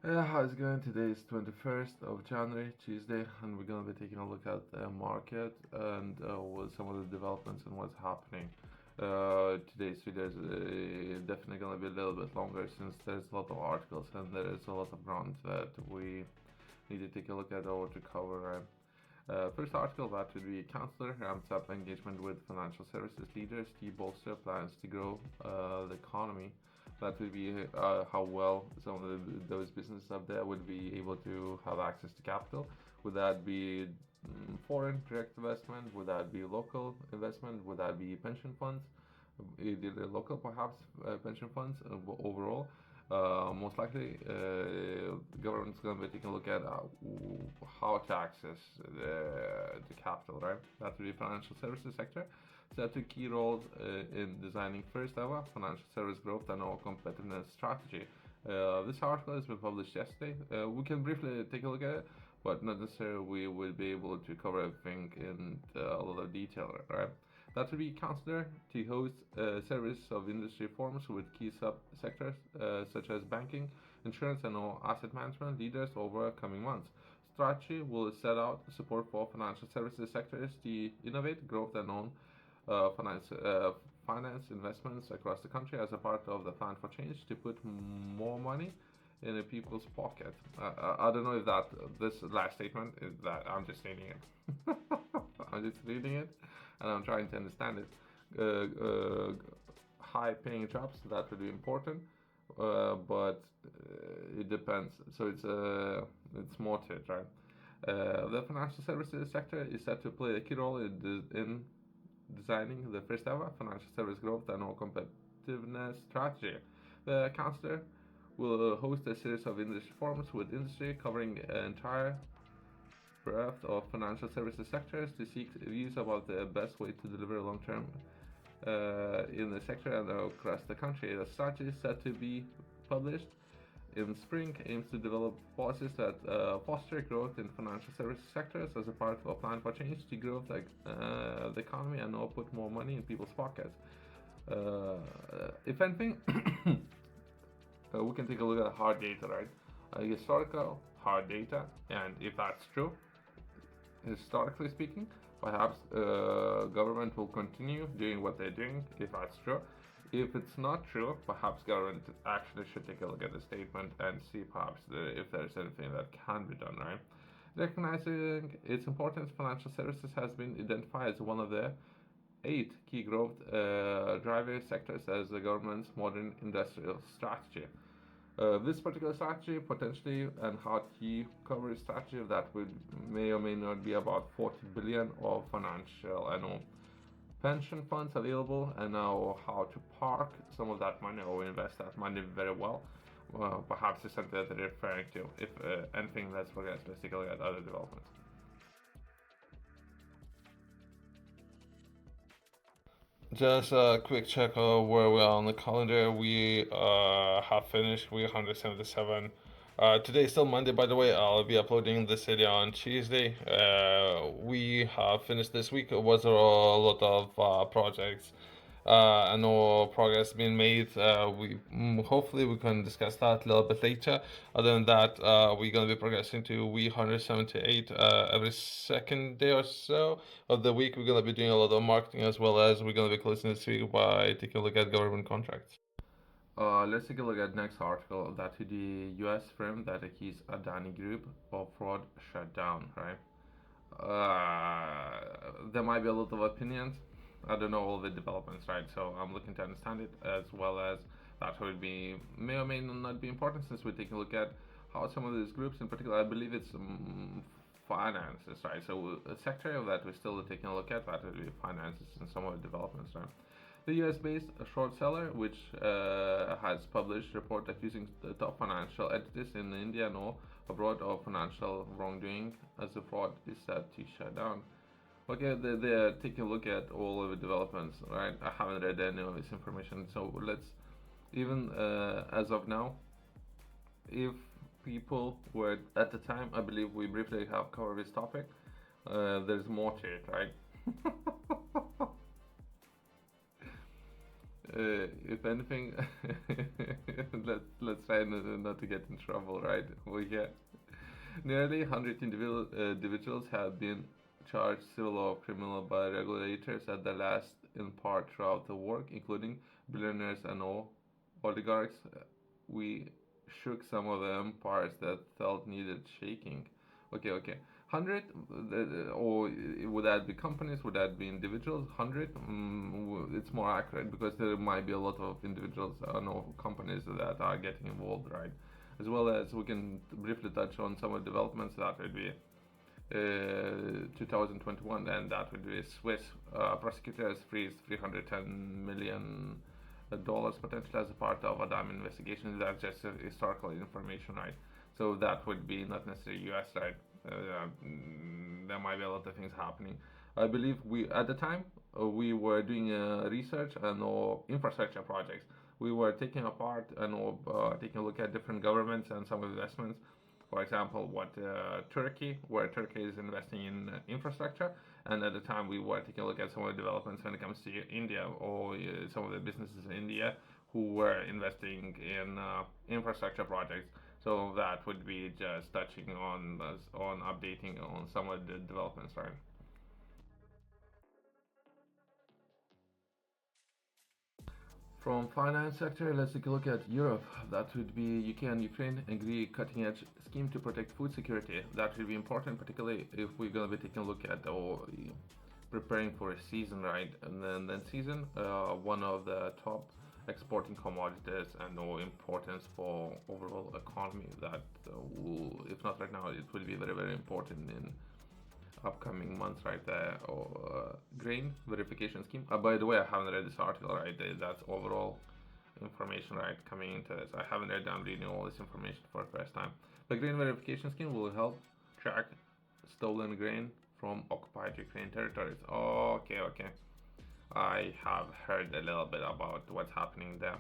How's it going? Today is 21st of January, Tuesday, and we're gonna be taking a look at the market and what some of the developments and what's happening. Today's video is definitely gonna be a little bit longer since there's a lot of articles and there is a lot of ground that we need to take a look at or to cover. First article that would be Counselor ramps up engagement with financial services leaders to bolster plans to grow the economy. That would be how well some of those businesses up there would be able to have access to capital. Would that be foreign direct investment? Would that be local investment? Would that be pension funds? Either local, perhaps pension funds overall. Most likely, the government's going to be taking a look at how to access the capital, right? That would be financial services sector. Set two key roles in designing first ever financial service growth and our competitiveness strategy. This article has been published yesterday. We can briefly take a look at it, but not necessarily we will be able to cover everything in a lot of detail, right? That would be considered to host a service of industry forums with key sub-sectors such as banking, insurance, and all asset management leaders over coming months. Strategy will set out support for financial services sectors to innovate, growth, and own finance investments across the country as a part of the plan for change to put more money in the people's pocket. I don't know if that this last statement is that I'm just reading it. I'm just reading it, and I'm trying to understand it. High-paying jobs that would be important, but it depends. So it's more to it, right? The financial services sector is set to play a key role in designing the first ever financial service growth and competitiveness strategy. The counselor will host a series of industry forums with industry covering an entire breadth of financial services sectors to seek views about the best way to deliver long term in the sector and across the country. The strategy is set to be published in spring, aims to develop policies that foster growth in financial services sectors as a part of a plan for change to grow the economy and now put more money in people's pockets. If anything, we can take a look at hard data, right? Historical hard data, and if that's true, historically speaking, perhaps government will continue doing what they're doing if that's true. If it's not true, perhaps government actually should take a look at the statement and see perhaps if there's anything that can be done, right? Recognizing its importance, financial services has been identified as one of the 8 key growth driver sectors as the government's modern industrial strategy. This particular strategy potentially and how to cover a strategy that would may or may not be about 40 billion of financial annual pension funds available and now how to park some of that money or invest that money very well. Perhaps is something that they're referring to. If anything, let's progress basically at other developments. Just a quick check of where we are on the calendar. We have finished week 177. Today is still Monday, by the way. I'll be uploading this video on Tuesday. We have finished this week. It was a lot of projects and no progress being made. Hopefully we can discuss that a little bit later. Other than that, we're gonna be progressing to week 178 every second day or so of the week. We're gonna be doing a lot of marketing as well as we're gonna be closing this week by taking a look at government contracts. Let's take a look at next article that the U.S. firm that accused Adani Group of fraud shut down, right? There might be a lot of opinions. I don't know all the developments, right? So I'm looking to understand it as well as that would be may or may not be important since we're taking a look at how some of these groups, in particular, I believe it's finances, right? So a sector that we're still taking a look at that would be finances and some of the developments, right? The US-based short seller, which has published report accusing the top financial entities in India and all abroad of financial wrongdoing as the fraud is set to shut down. Okay, they're taking a look at all of the developments, right? I haven't read any of this information, so let's even as of now, if people were at the time, I believe we briefly have covered this topic. There's more to it, right? If anything, let's try not to get in trouble, right? Over here, nearly 100 individuals have been charged civil or criminal by regulators at the last, in part throughout the work, including billionaires and all oligarchs. We shook some of the empires that felt needed shaking. Okay, okay. 100, or would that be companies? Would that be individuals? 100? It's more accurate because there might be a lot of individuals or companies that are getting involved, right? As well as we can briefly touch on some of the developments that would be 2021, and that would be Swiss prosecutors freeze $310 million potentially as a part of a dam investigation. That's just historical information, right? So that would be not necessarily US, right? There might be a lot of things happening. I believe we at the time we were doing research and infrastructure projects. We were taking apart and taking a look at different governments and some investments. For example, where Turkey is investing in infrastructure, and at the time we were taking a look at some of the developments when it comes to India or some of the businesses in India who were investing in infrastructure projects. So that would be just touching on updating on some of the developments, right? From finance sector, let's take a look at Europe. That would be UK and Ukraine agree cutting edge scheme to protect food security. That would be important, particularly if we're gonna be taking a look at preparing for a season, right? And then season, one of the top exporting commodities and no importance for overall economy. That if not right now, it will be very very important in upcoming months, right there, or grain verification scheme. By the way, I haven't read this article, right? That's overall information, right, coming into this. I haven't read. I'm reading all this information for the first time. The grain verification scheme will help track stolen grain from occupied Ukraine territories. Okay, okay. I have heard a little bit about what's happening there.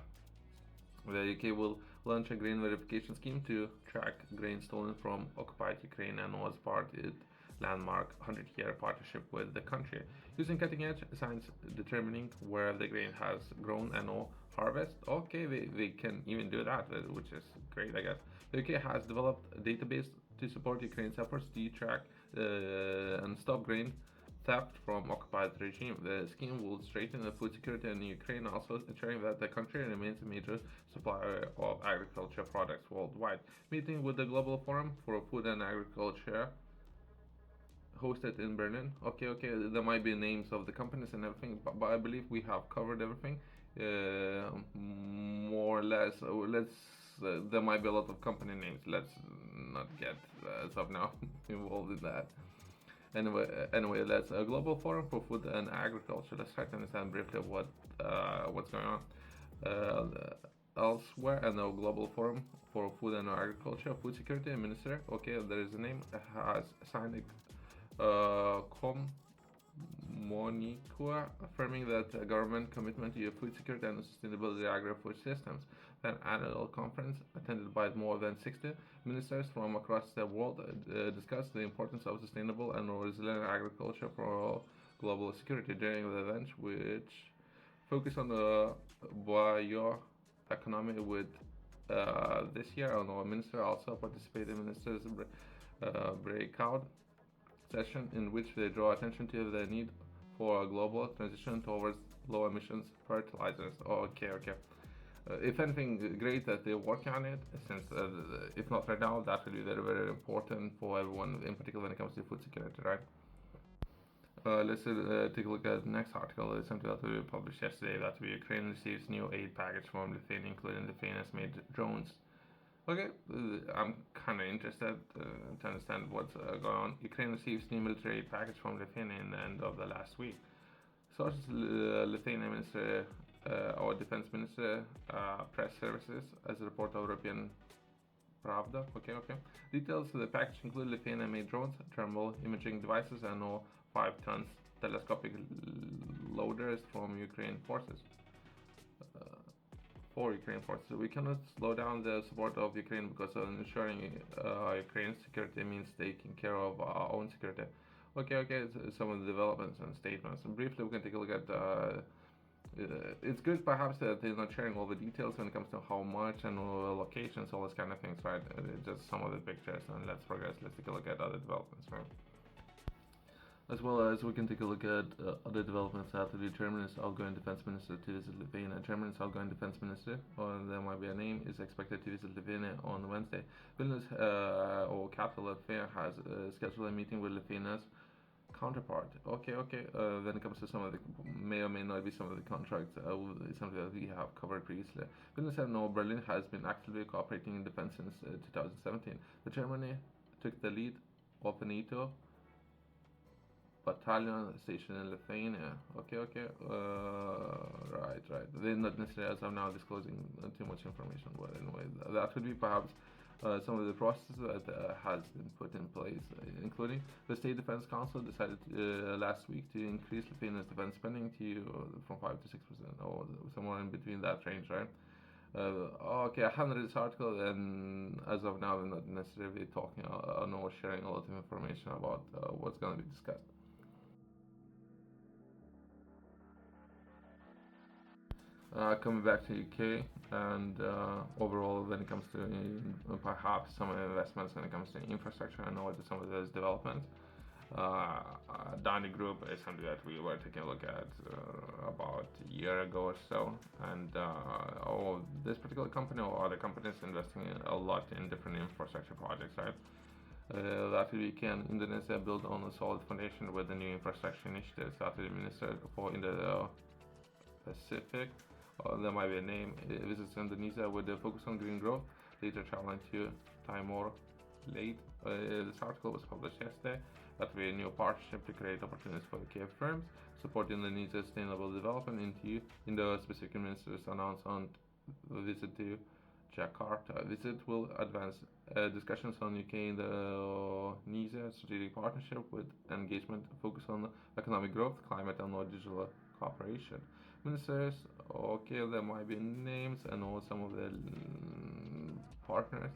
The UK will launch a grain verification scheme to track grain stolen from occupied Ukraine and was part of its landmark 100-year partnership with the country, using cutting-edge science determining where the grain has grown and all harvest. Okay, they can even do that, which is great, I guess. The UK has developed a database to support Ukraine's efforts to track and stop grain theft from occupied regime. The scheme will strengthen the food security in Ukraine, also ensuring that the country remains a major supplier of agriculture products worldwide. Meeting with the Global Forum for Food and Agriculture hosted in Berlin. Okay, okay, there might be names of the companies and everything, but I believe we have covered everything more or less. There might be a lot of company names. Let's not get as of now involved in that. Anyway, let's a global forum for food and agriculture. Let's try to understand briefly what's going on elsewhere. And a global forum for food and agriculture, food security minister. Okay, there is a name has signed a communique affirming that government commitment to food security and sustainability agri-food systems. An annual conference attended by more than 60 ministers from across the world discussed the importance of sustainable and resilient agriculture for global security. During the event, which focused on the bioeconomy with this year, our minister also participated in ministers' breakout session in which they draw attention to the need for a global transition towards low emissions fertilizers. Okay, okay. If anything, great that they're working on it, since if not right now, that will be very, very important for everyone, in particular when it comes to food security, right? Let's take a look at the next article. It's something that we published yesterday that Ukraine receives new aid package from Lithuania, including Lithuania's made drones. Okay, I'm kind of interested to understand what's going on. Ukraine receives new military aid package from Lithuania in the end of the last week. Sources, Lithuania Minister our Defense Minister, Press Services, as a report of European Pravda. Okay, okay. Details of the package include Lithuania-made drones, thermal imaging devices, and all 5 tons telescopic loaders from Ukraine forces. For Ukraine forces, we cannot slow down the support of Ukraine because of ensuring Ukraine's security means taking care of our own security. Okay, okay. Some of the developments and statements. And briefly, we can take a look at it's good perhaps that they're not sharing all the details when it comes to how much and locations, all this kind of things, right? Just some of the pictures, and let's progress. Let's take a look at other developments, right? As well as we can take a look at other developments after the Germany's outgoing defense minister to visit Lithuania. Germany's outgoing defense minister, or there might be a name, is expected to visit Lithuania on Wednesday. Vilnius, or capital of Lithuania, has scheduled a meeting with Lithuania's counterpart. Okay. When it comes to some of the, may or may not be some of the contracts, something that we have covered previously. Vilnius said no, Berlin has been actively cooperating in defense since 2017. The Germany took the lead of the NATO battalion stationed in Lithuania. Okay. Right. They're not necessarily as of now disclosing too much information, but anyway, that would be perhaps some of the processes that has been put in place, including the State Defense Council decided last week to increase Lithuania's defense spending to from 5 to 6%, or somewhere in between that range, right? Okay, I haven't read this article, and as of now, we're not necessarily talking or sharing a lot of information about what's going to be discussed. Coming back to UK, and overall when it comes to perhaps some investments when it comes to infrastructure and all some of those developments, Dani Group is something that we were taking a look at about a year ago or so, and this particular company or other companies investing a lot in different infrastructure projects, right? That we can Indonesia build on a solid foundation with the new infrastructure initiatives that the Minister for Indo-Pacific, there might be a name, visits Indonesia with a focus on green growth, later traveling to Timor Late. This article was published yesterday. That will be a new partnership to create opportunities for the Cape firms, support Indonesia's sustainable development into Indo-Pacific Ministers announced on the visit to Jakarta. Visit will advance discussions on UK-Indonesia strategic partnership with engagement focus on economic growth, climate, and more digital cooperation. Ministers, okay, there might be names and all some of the partners.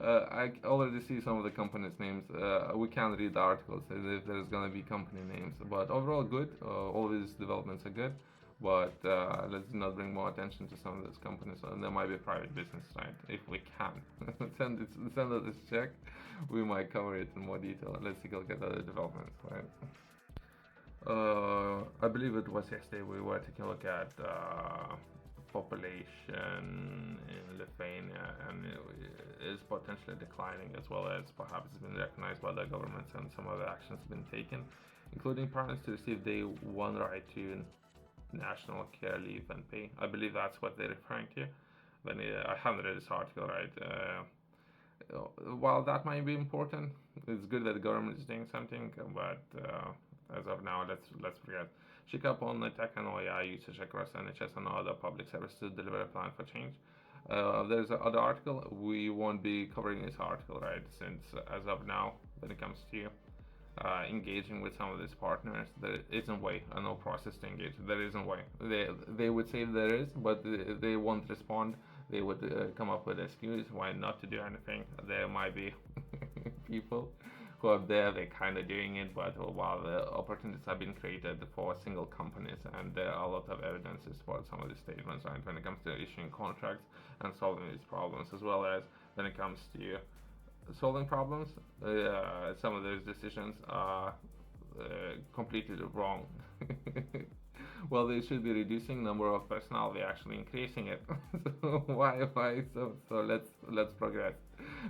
I already see some of the companies' names. We can't read the articles if there's gonna be company names, but overall good. All these developments are good, but let's not bring more attention to some of those companies. And there might be private business, right? If we can send us this check, we might cover it in more detail. Let's take a look at other developments, right? I believe it was yesterday we were taking a look at population in Lithuania, and it is potentially declining, as well as perhaps it's been recognized by the governments and some other actions have been taken, including parents to receive day one right to national care leave and pay. I believe that's what they're referring to. When I haven't read this article, right? While that might be important, it's good that the government is doing something, but as of now, let's forget. Check up on the tech and AI usage across NHS and other public services to deliver a plan for change. There's another article. We won't be covering this article, right? Since as of now, when it comes to engaging with some of these partners, there isn't a way, no process to engage. There isn't a way. They would say there is, but they won't respond. They would come up with excuses why not to do anything. There might be people who are there, they're kind of doing it, but while the opportunities have been created for single companies, and there are a lot of evidences for some of the statements, right, when it comes to issuing contracts and solving these problems, as well as when it comes to solving problems, some of those decisions are completely wrong. Well, they should be reducing number of personnel, they're actually increasing it. So why so let's progress.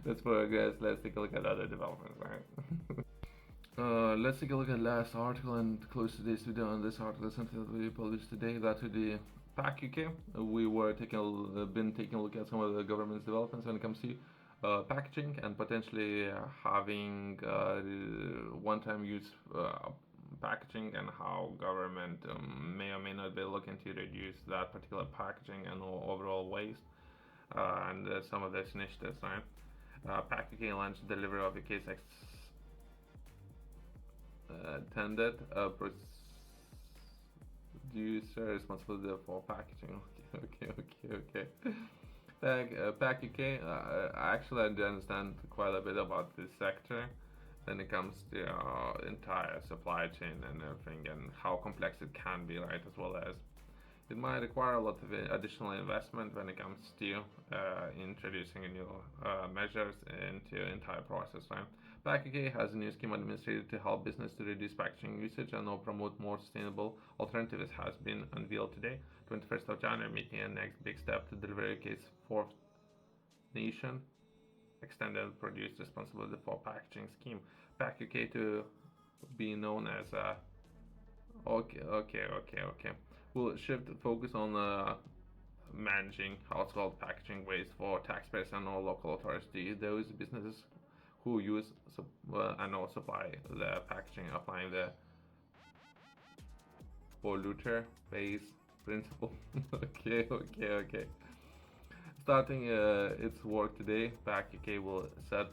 Let's take a look at other developments, right? Let's take a look at last article and close today's video on this article, something that we published today. That would be PAC UK. We were taking a look at some of the government's developments when it comes to packaging and potentially having one-time use packaging, and how government may or may not be looking to reduce that particular packaging and overall waste, and some of these initiatives, right? PAC UK launched delivery of UK's extended producer responsibility for packaging. Okay. PAC UK, actually I do understand quite a bit about this sector, when it comes to entire supply chain and everything, and how complex it can be, right? As well as it might require a lot of additional investment when it comes to introducing new measures into the entire process, right? PackUK has a new scheme administrated to help business to reduce packaging usage and now promote more sustainable alternatives has been unveiled today, 21st of January, making a next big step to deliver UK's fourth nation extended produce responsibility for packaging scheme. PackUK to be known as a okay. We'll shift focus on managing household packaging waste for taxpayers and all local authorities. Those businesses who use and also supply the packaging, applying the polluter pays principle. Okay. Starting its work today, PackUK will set.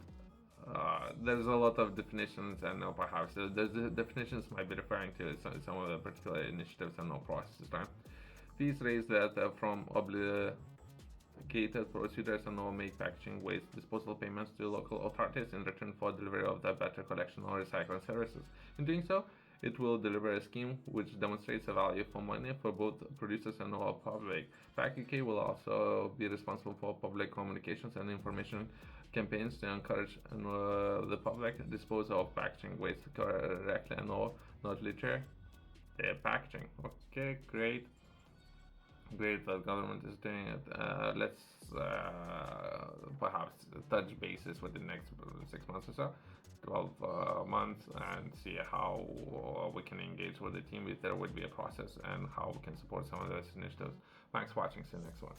There's a lot of definitions, and perhaps the definitions might be referring to some of the particular initiatives and processes, right? These raise that from obligated procedures and now make packaging waste disposal payments to local authorities in return for delivery of the better collection or recycling services. In doing so, it will deliver a scheme which demonstrates a value for money for both producers and our public. PackUK will also be responsible for public communications and information campaigns to encourage the public dispose of packaging waste correctly and not litter their packaging. Okay, great that government is doing it. Let's perhaps touch bases with the next 6 months or so, 12 months, and see how we can engage with the team if there would be a process and how we can support some of those initiatives. Thanks for watching. See you next one.